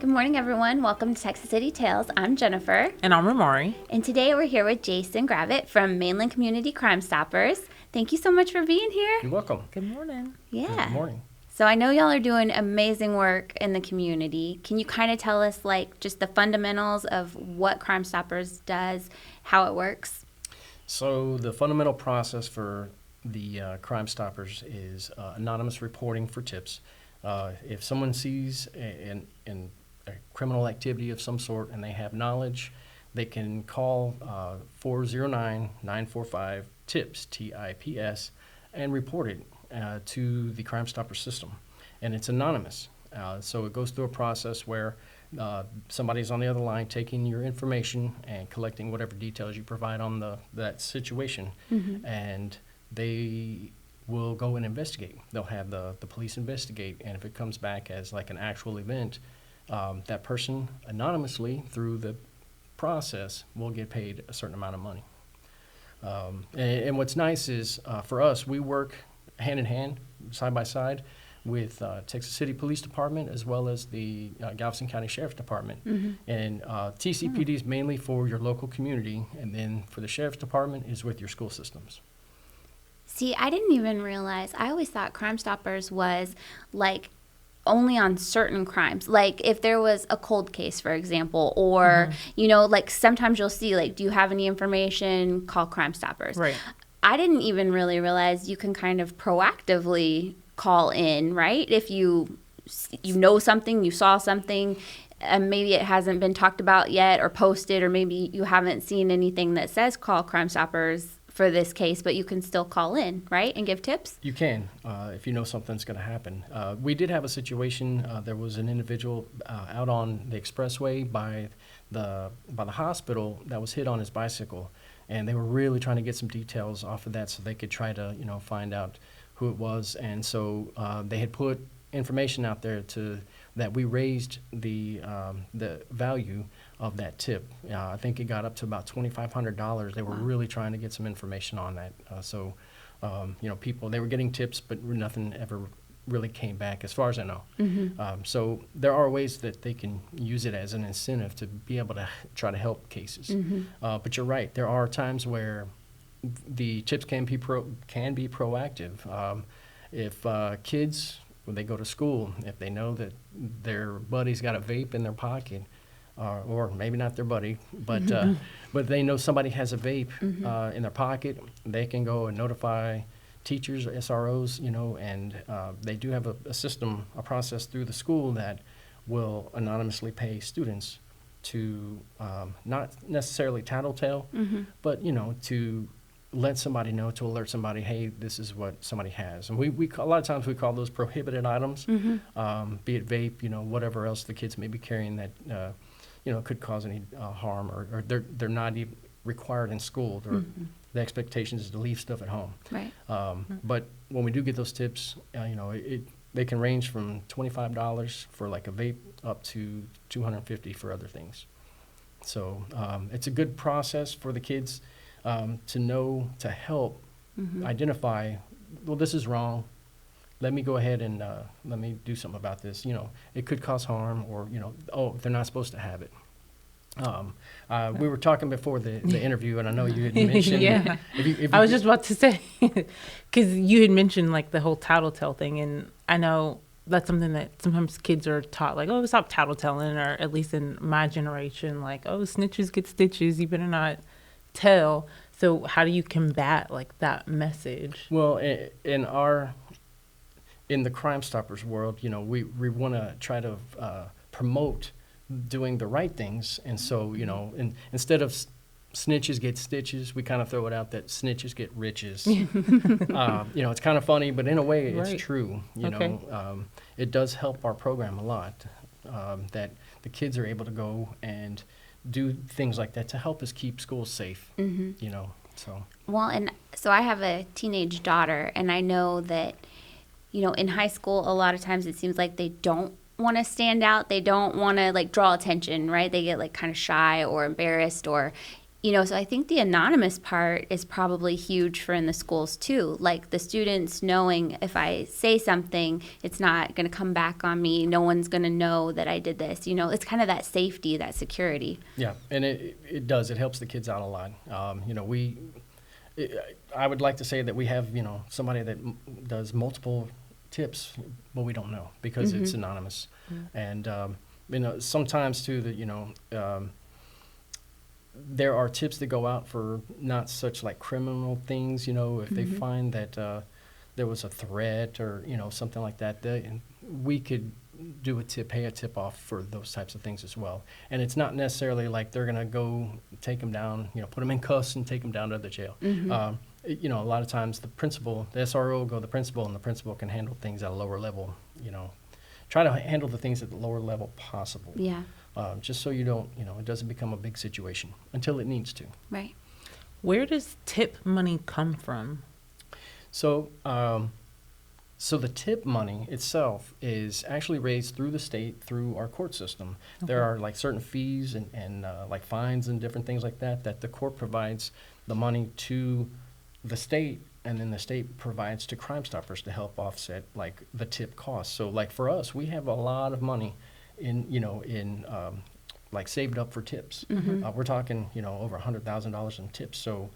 Good morning, everyone. Welcome to Texas City Tales. I'm Jennifer. And I'm Ramari. And today we're here with Jason Gravitt from Mainland Community Crime Stoppers. Thank you so much for being here. You're welcome. Good morning. Yeah. Good morning. So I know y'all are doing amazing work in the community. Can you kind of tell us, like, just the fundamentals of what Crime Stoppers does, how it works? So the fundamental process for the Crime Stoppers is anonymous reporting for tips. If someone sees a criminal activity of some sort and they have knowledge, they can call 409-945-TIPS, T-I-P-S, and report it to the Crime Stopper system. And it's anonymous. So it goes through a process where somebody's on the other line taking your information and collecting whatever details you provide on that situation. Mm-hmm. And they will go and investigate. They'll have the police investigate, and if it comes back as like an actual event, that person anonymously through the process will get paid a certain amount of money. And what's nice is for us, we work hand in hand, side by side, with Texas City Police Department as well as the Galveston County Sheriff's Department. Mm-hmm. And TCPD is mainly for your local community, and then for the Sheriff's Department is with your school systems. See, I didn't even realize. I always thought Crime Stoppers was, like, only on certain crimes. Like, if there was a cold case, for example, or, you know, like, sometimes you'll see, like, do you have any information? Call Crime Stoppers. Right. I didn't even really realize you can kind of proactively call in, right? If you know something, you saw something, and maybe it hasn't been talked about yet or posted, or maybe you haven't seen anything that says call Crime Stoppers for this case, but you can still call in, right, and give tips? You can, if you know something's going to happen. We did have a situation. There was an individual out on the expressway by the hospital that was hit on his bicycle, and they were really trying to get some details off of that so they could try to, find out who it was. And so they had put information out there that we raised the value of that tip. I think it got up to about $2,500. They were really trying to get some information on that. People, they were getting tips, but nothing ever really came back as far as I know. Mm-hmm. So there are ways that they can use it as an incentive to be able to try to help cases. Mm-hmm. But you're right, there are times where the tips can be proactive. If kids, when they go to school, if they know that their buddy's got a vape in their pocket, or maybe not their buddy, but but they know somebody has a vape in their pocket, they can go and notify teachers or SROs, and they do have a system, a process through the school that will anonymously pay students to not necessarily tattletale, but to let somebody know, to alert somebody, hey, this is what somebody has. And we a lot of times we call those prohibited items, be it vape, whatever else the kids may be carrying that could cause any harm, or they're not even required in school. The expectation is to leave stuff at home. Right. But when we do get those tips, they can range from $25 for like a vape up to $250 for other things. So it's a good process for the kids to know, to help identify, well, this is wrong. Let me go ahead and let me do something about this. It could cause harm, or, they're not supposed to have it. We were talking before the interview, and I know you had mentioned. Yeah. I was just about to say, because you had mentioned like the whole tattletale thing, and I know that's something that sometimes kids are taught, like, oh, stop tattletaling, or at least in my generation, like, oh, snitches get stitches, you better not tell. So how do you combat like that message? Well, in the Crime Stoppers world, we want to try to promote doing the right things, and so instead of snitches get stitches, we kind of throw it out that snitches get riches. It's kind of funny, but in a way, it's true. It does help our program a lot that the kids are able to go and do things like that to help us keep schools safe. So. Well, and so I have a teenage daughter, and I know that, in high school, a lot of times it seems like they don't want to stand out. They don't want to, like, draw attention, right? They get, like, kind of shy or embarrassed, or So I think the anonymous part is probably huge for in the schools too. Like the students knowing if I say something, it's not going to come back on me. No one's going to know that I did this. It's kind of that safety, that security. Yeah, and it does. It helps the kids out a lot. I would like to say that we have, somebody that does multiple tips, but we don't know because it's anonymous. And, sometimes too that, there are tips that go out for not such like criminal things, if they find that there was a threat or, something like that, we could do pay a tip off for those types of things as well. And it's not necessarily like they're going to go take them down, put them in cuffs and take them down to the jail. A lot of times the SRO will go to the principal, and the principal can handle things at a lower level, try to handle the things at the lower level possible. Yeah. Just so you don't, it doesn't become a big situation until it needs to. Right. Where does tip money come from? So, so the tip money itself is actually raised through the state, through our court system. Okay. There are like certain fees and like fines and different things like that the court provides the money to the state, and then the state provides to Crimestoppers to help offset like the tip costs. So like for us, we have a lot of money in like saved up for tips. We're talking, over $100,000 in tips. So,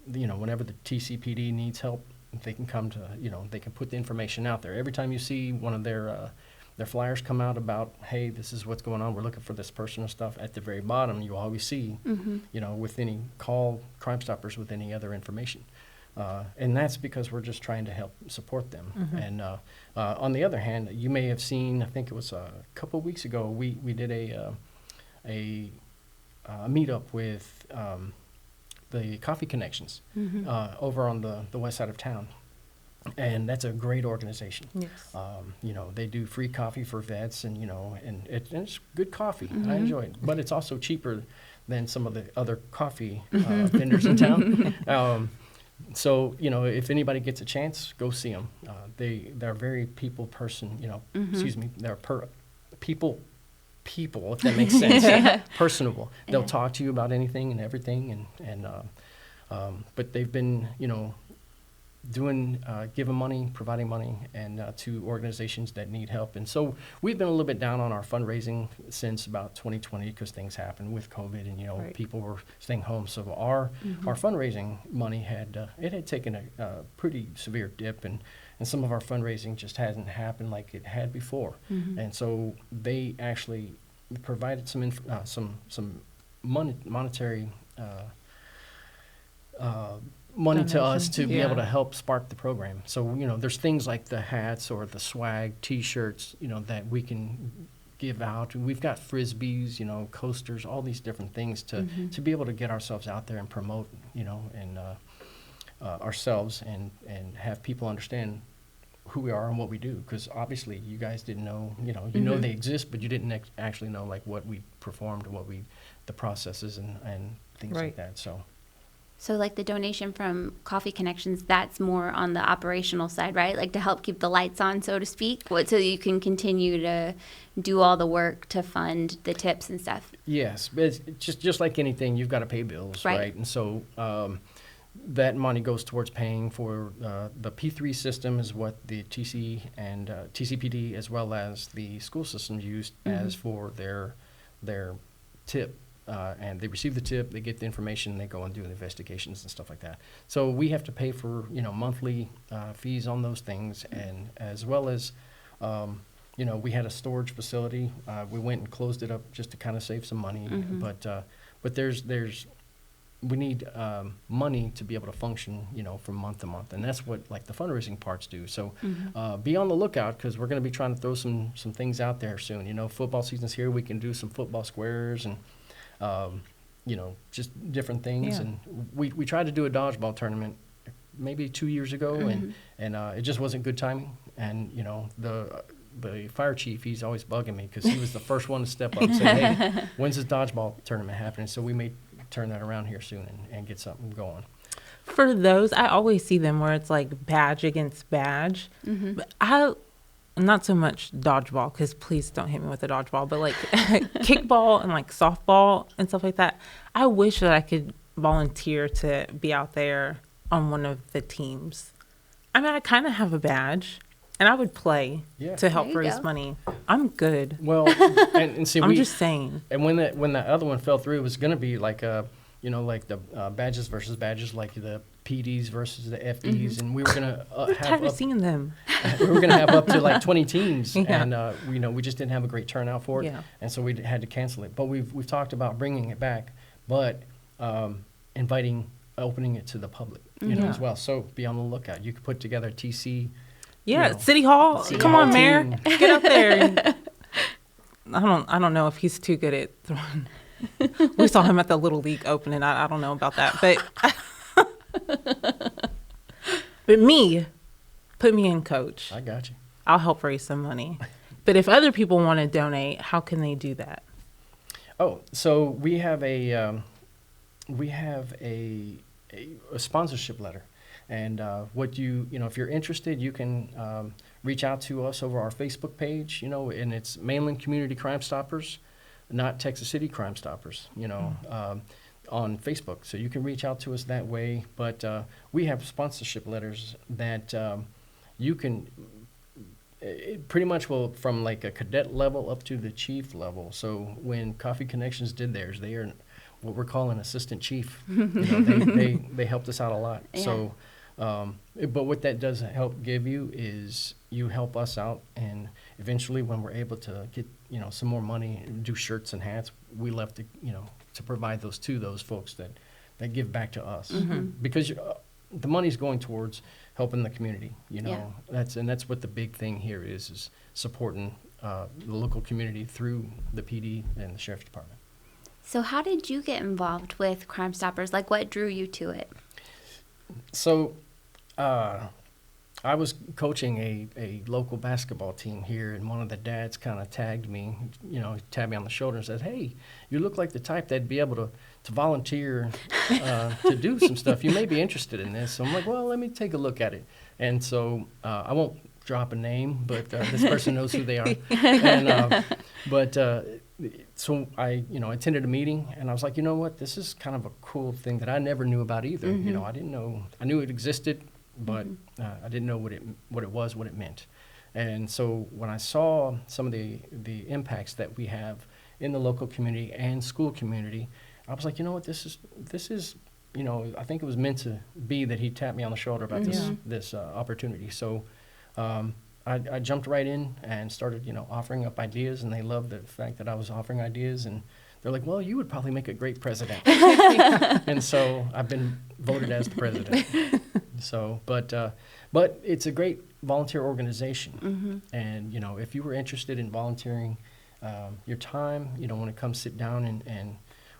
whenever the TCPD needs help, they can come to, they can put the information out there. Every time you see one of their flyers come out about, hey, this is what's going on, we're looking for this person and stuff, at the very bottom, you always see, with any call Crimestoppers with any other information. And that's because we're just trying to help support them. And on the other hand, you may have seen, I think it was a couple of weeks ago, we did a meetup with the Coffee Connections over on the west side of town. And that's a great organization. Yes. They do free coffee for vets, and it's good coffee. I enjoy it, but it's also cheaper than some of the other coffee vendors in town. So, if anybody gets a chance, go see them. They're very people person, excuse me, they're people, if that makes sense. Personable. They'll talk to you about anything and everything, but they've been, giving money, providing money, and to organizations that need help. And so we've been a little bit down on our fundraising since about 2020 because things happened with COVID, and Right. people were staying home. So our fundraising money had taken a pretty severe dip, and some of our fundraising just hasn't happened like it had before. And so they actually provided some monetary money to us to be able to help spark the program. So, there's things like the hats or the swag, T-shirts, that we can give out. We've got Frisbees, coasters, all these different things to be able to get ourselves out there and promote, and ourselves and have people understand who we are and what we do. Because obviously you guys didn't know, you know they exist, but you didn't actually know like what we performed, the processes and things like that. So like the donation from Coffee Connections, that's more on the operational side, right? Like to help keep the lights on, so to speak, so you can continue to do all the work to fund the tips and stuff. Yes, but it's just like anything, you've got to pay bills, right? And so that money goes towards paying for the P3 system is what the TC and TCPD as well as the school systems use as for their tip. And they receive the tip, they get the information, they go and do the investigations and stuff like that. So we have to pay for, monthly fees on those things, and as well as, we had a storage facility. We went and closed it up just to kind of save some money. But we need money to be able to function, from month to month, and that's what like the fundraising parts do. So be on the lookout, because we're going to be trying to throw some things out there soon. Football season's here. We can do some football squares and just different things. And we tried to do a dodgeball tournament maybe 2 years ago, and it just wasn't good timing. And the fire chief, he's always bugging me because he was the first one to step up and say, hey, when's this dodgeball tournament happening? So we may turn that around here soon and get something going. For those, I always see them where it's like badge against badge. But not so much dodgeball, because please don't hit me with a dodgeball, but like kickball and like softball and stuff like that. I wish that I could volunteer to be out there on one of the teams. I mean, I kind of have a badge, and I would play Yeah. to help There you raise go. money. I'm good. Well, and see, I'm just saying. and when the other one fell through, it was going to be like like the badges versus badges, like the PDs versus the FDs, and we were going to I'm tired of seeing them. we were going to have up to like 20 teams, Yeah. and we just didn't have a great turnout for it, Yeah. and so we had to cancel it. But we've talked about bringing it back, but opening it to the public, Yeah. as well. So be on the lookout. You could put together a TC. Yeah, know, City Hall. City Come Hall on, Mayor, team. get up there. I don't know if he's too good at throwing. We saw him at the Little League opening. I don't know about that, but put me in coach. I got you. I'll help raise some money. But if other people want to donate, how can they do that? Oh, so we have a sponsorship letter, and if you're interested, you can reach out to us over our Facebook page, and it's Mainland Community Crime Stoppers, not Texas City Crime Stoppers, on Facebook. So you can reach out to us that way. But we have sponsorship letters that you can. It pretty much will from like a cadet level up to the chief level. So when Coffee Connections did theirs, they are what we're calling assistant chief. They helped us out a lot. Yeah. So, but what that does help give you is you help us out, and eventually when we're able to get some more money and do shirts and hats, we love to to provide those to those folks that give back to us, because the money's going towards helping the community. Yeah. That's what the big thing here is supporting the local community through the PD and the Sheriff's Department. So how did you get involved with Crime Stoppers? Like, what drew you to it? So, I was coaching a local basketball team here, and one of the dads kind of tagged me, tapped me on the shoulder and said, "Hey, you look like the type that'd be able to volunteer to do some stuff. You may be interested in this." So I'm like, "Well, let me take a look at it." And so I won't drop a name, but this person knows who they are. And, so I, attended a meeting, and I was like, you know what, this is kind of a cool thing that I never knew about either. I didn't know, I knew it existed, but I didn't know what it meant. And so when I saw some of the impacts that we have in the local community and school community, I was like, you know what, this is, I think it was meant to be that he tapped me on the shoulder about this opportunity. So I jumped right in and started, offering up ideas, and they loved the fact that I was offering ideas, and they're like, "Well, you would probably make a great president." And so I've been voted as the president. So, but it's a great volunteer organization, and if you were interested in volunteering your time, when it comes sit down and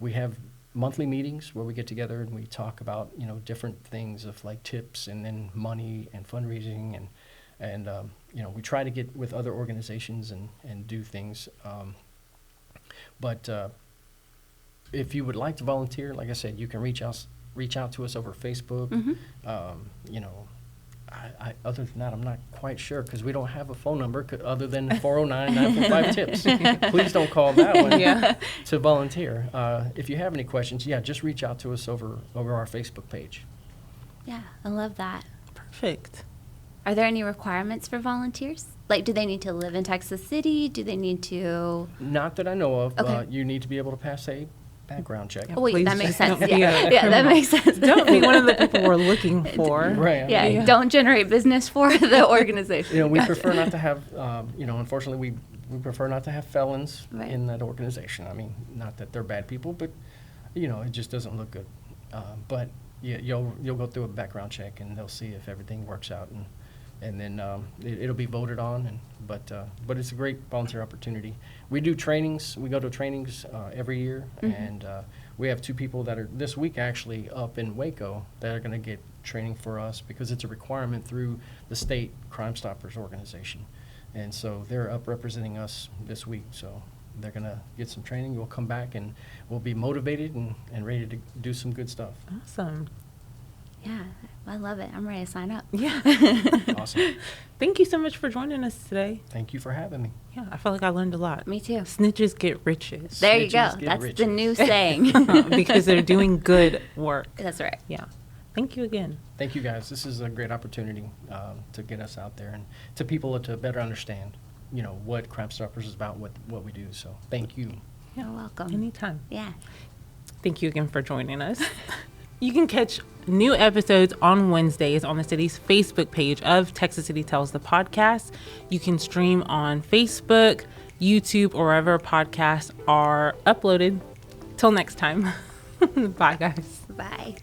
we have monthly meetings where we get together and we talk about different things of like tips and then money and fundraising and we try to get with other organizations and do things. But if you would like to volunteer, like I said, you can reach out to us over Facebook. I other than that, I'm not quite sure because we don't have a phone number other than 409-945-TIPS. Please don't call that one to volunteer. If you have any questions, just reach out to us over our Facebook page. Yeah, I love that. Perfect. Are there any requirements for volunteers? Like, do they need to live in Texas City? Do they need to? Not that I know of. Okay. You need to be able to pass a background check. Oh, wait, Please that makes just sense. don't be a Yeah, that criminal. makes sense. Don't be one of the people we're looking for. Right. Yeah, don't generate business for the organization. We Gotcha. prefer not to have, unfortunately, we prefer not to have felons Right. in that organization. I mean, not that they're bad people, but, it just doesn't look good. But you'll go through a background check, and they'll see if everything works out, and then it'll be voted on. But it's a great volunteer opportunity. We do trainings. We go to trainings every year, and we have 2 people that are this week actually up in Waco that are going to get training for us because it's a requirement through the state Crime Stoppers organization, and so they're up representing us this week. So they're going to get some training. We'll come back and we'll be motivated and ready to do some good stuff. Awesome. Yeah, I love it. I'm ready to sign up. Yeah. Awesome. Thank you so much for joining us today. Thank you for having me. Yeah, I felt like I learned a lot. Me too. Snitches get riches. There you go. Snitches get That's the riches. new saying. because they're doing good work. That's right. Yeah. Thank you again. Thank you, guys. This is a great opportunity to get us out there and to people to better understand, what Crimestoppers is about, what we do. So thank you. You're welcome. Anytime. Yeah. Thank you again for joining us. You can catch new episodes on Wednesdays on the city's Facebook page of Texas City Tells the podcast. You can stream on Facebook, YouTube, or wherever podcasts are uploaded. Till next time. Bye, guys. Bye.